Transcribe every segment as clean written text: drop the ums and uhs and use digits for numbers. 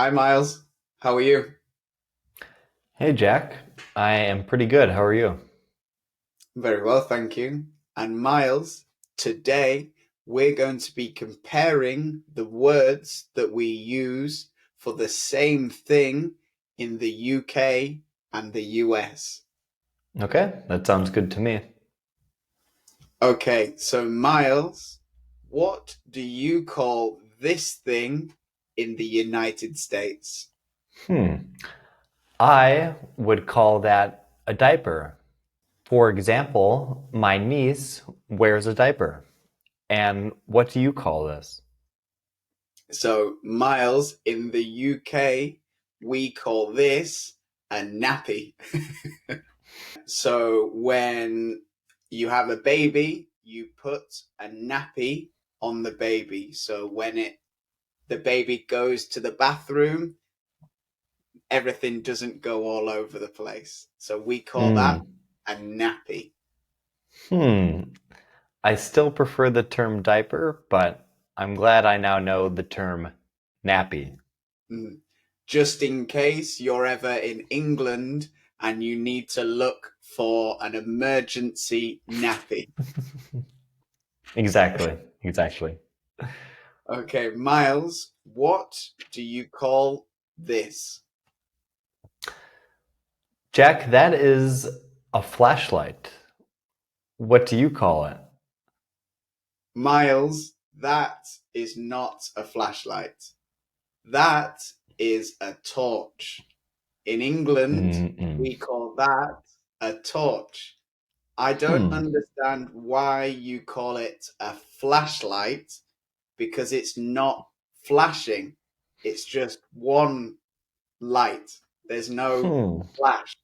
Hi, Miles. How are you? Hey Jack, I am pretty good. How are you? Very well, thank you. And Miles, today we're going to be comparing the words that we use for the same thing in the UK and the US. Okay, that sounds good to me. Okay, so Miles, what do you call this thing in the United States? Hmm. I would call that a diaper. For example, my niece wears a diaper. And what do you call this? So, Miles, in the UK, we call this a nappy. So when you have a baby, you put a nappy on the baby. So when the baby goes to the bathroom, everything doesn't go all over the place. So we call that Hmm. a nappy. Hmm. I still prefer the term diaper, but I'm glad I now know the term nappy. Mm. Just in case you're ever in England and you need to look for an emergency nappy. Exactly, exactly. Okay, Miles, what do you call this? Jack, that is a flashlight. What do you call it? Miles, that is not a flashlight. That is a torch. In England, Mm-mm. we call that a torch. I don't Hmm. understand why you call it a flashlight because it's not flashing. It's just one light. There's no Hmm. flash.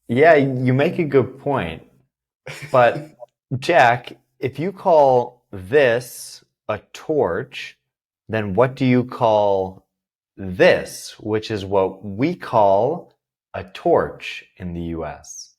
Yeah, you make a good point. But Jack, if you call this a torch, then what do you call this, which is what we call a torch in the US?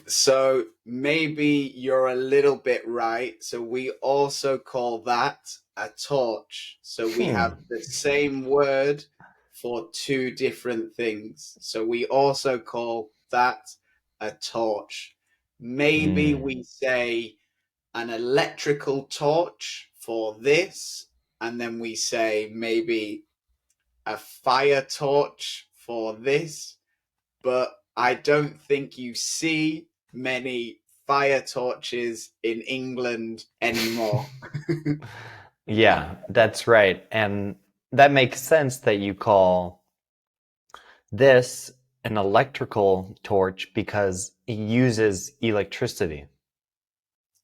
So maybe you're a little bit right. So we also call that a torch. So we Hmm. have the same word for two different things. So we also call that a torch. Maybe Hmm. we say an electrical torch for this, and then we say maybe a fire torch for this, but I don't think you see many fire torches in England anymore. Yeah, that's right. And that makes sense that you call this an electrical torch because it uses electricity.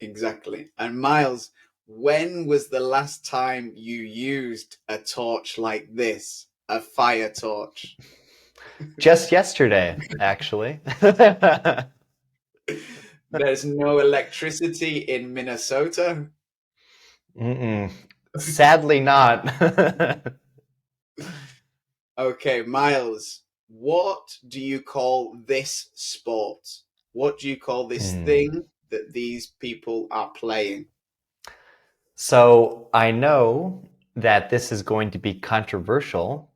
Exactly. And Miles, when was the last time you used a torch like this? A fire torch? Just yesterday, actually. There's no electricity in Minnesota. Mm-mm. Sadly not. Okay, Miles, what do you call this sport? What do you call this Hmm. thing that these people are playing? So I know that this is going to be controversial,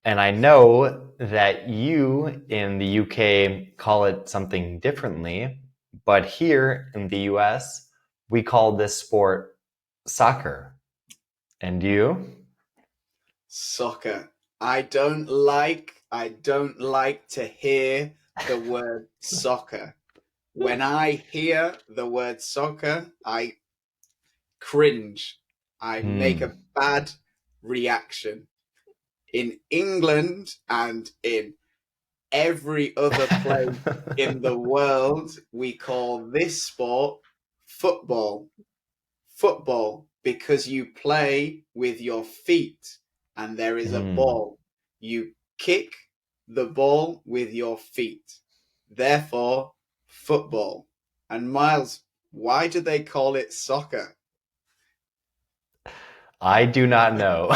and I know that you in the UK call it something differently, but here in the US, we call this sport soccer. And you? Soccer. I don't like to hear the word soccer. When I hear the word soccer, I cringe. I make Hmm. a bad reaction. In England and in every other place in the world, we call this sport football. Football because you play with your feet and there is a Hmm. ball. You kick the ball with your feet. Therefore, football. And Miles, why do they call it soccer? I do not know.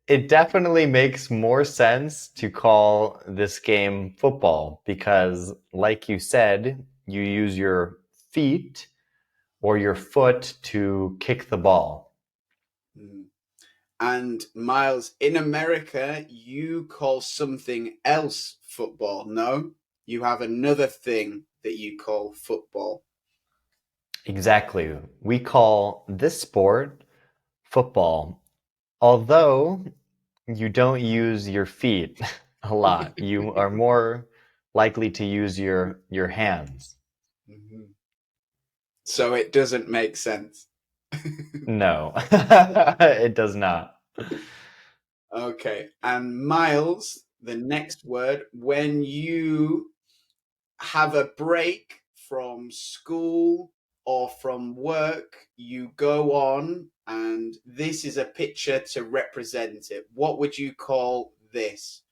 It definitely makes more sense to call this game football because, like you said, you use your feet or your foot to kick the ball. And Miles, in America, you call something else football, no? You have another thing that you call football. Exactly. We call this sport football. Although you don't use your feet a lot, you are more likely to use your hands. Mhm. So it doesn't make sense. No, it does not. Okay. And Miles, the next word, when you have a break from school or from work, you go on, and this is a picture to represent it. What would you call this?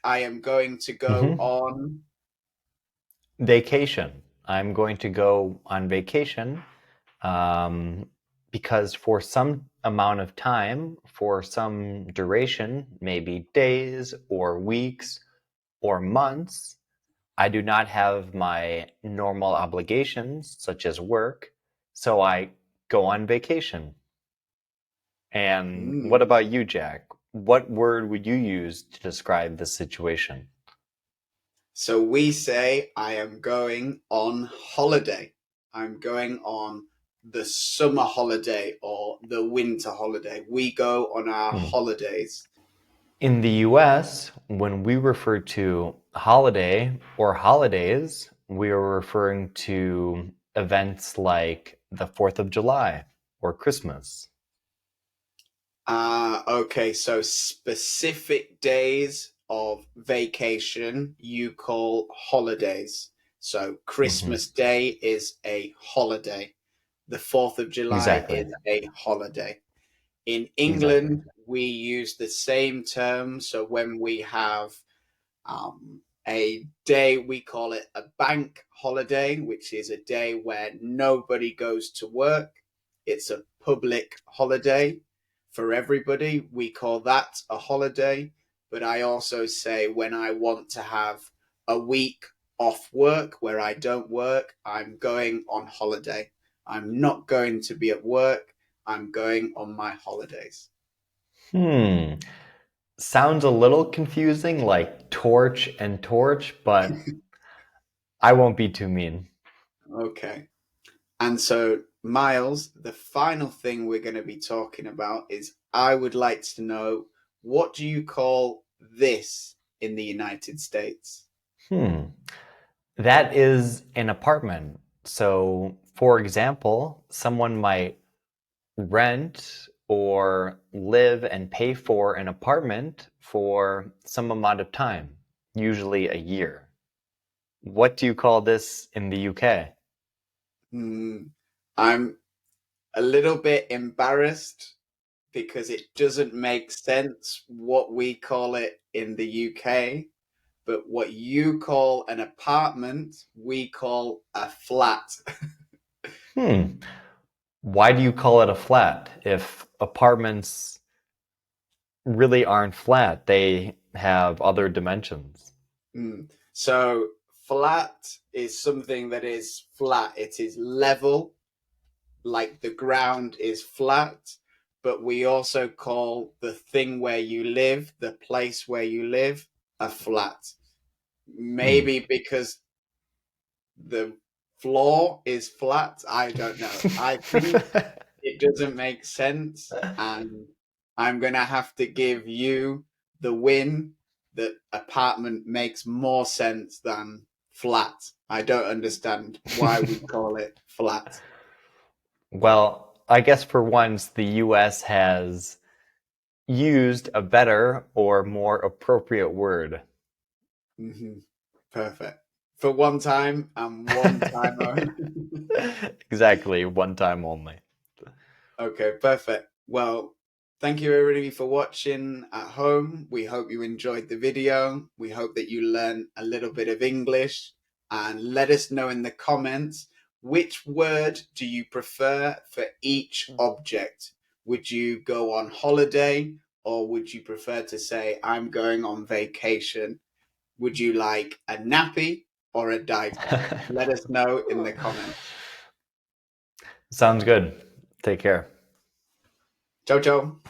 I am going to go Mhm. on. Vacation. I'm going to go on vacation um, because for some amount of time, for some duration, maybe days or weeks or months, I do not have my normal obligations, such as work, so I go on vacation. And what Hmm. about you, Jack? What word would you use to describe this situation? So we say, I am going on holiday. I'm going on the summer holiday or the winter holiday. We go on our Hmm. holidays. In the US, when we refer to holiday or holidays, we are referring to events like the 4th of July or Christmas. Okay, so specific days of vacation you call holidays. So Mhm. Christmas Day is a holiday. The 4th of July Exactly. is a holiday. In Exactly. England, we use the same term. So when we have a day, we call it a bank holiday, which is a day where nobody goes to work. It's a public holiday for everybody. We call that a holiday. But I also say when I want to have a week off work where I don't work, I'm going on holiday. I'm not going to be at work. I'm going on my holidays. Hmm. Sounds a little confusing, like torch and torch, but I won't be too mean. Okay. And so, Miles, the final thing we're going to be talking about is I would like to know, what do you call this in the United States? Hmm. That is an apartment. So, for example, someone might rent or live and pay for an apartment for some amount of time, usually a year. What do you call this in the UK? Hmm. I'm a little bit embarrassed because it doesn't make sense what we call it in the UK, but what you call an apartment, we call a flat. Hmm. Why do you call it a flat if apartments really aren't flat? They have other dimensions. So, flat is something that is flat, it is level, like the ground is flat, but we also call the thing where you live, the place where you live, a flat. Hmm. Maybe because the floor is flat. I don't know. I think it doesn't make sense. And I'm going to have to give you the win that apartment makes more sense than flat. I don't understand why we call it flat. Well, I guess for once the US has used a better or more appropriate word. Hmm. Perfect. For one time and one time only. Exactly, one time only. Okay, perfect. Well, thank you everybody for watching at home. We hope you enjoyed the video. We hope that you learned a little bit of English, and let us know in the comments, which word do you prefer for each object? Would you go on holiday, or would you prefer to say, I'm going on vacation? Would you like a nappy or a diaper? Let us know in the comments. Sounds good. Take care. Ciao, ciao.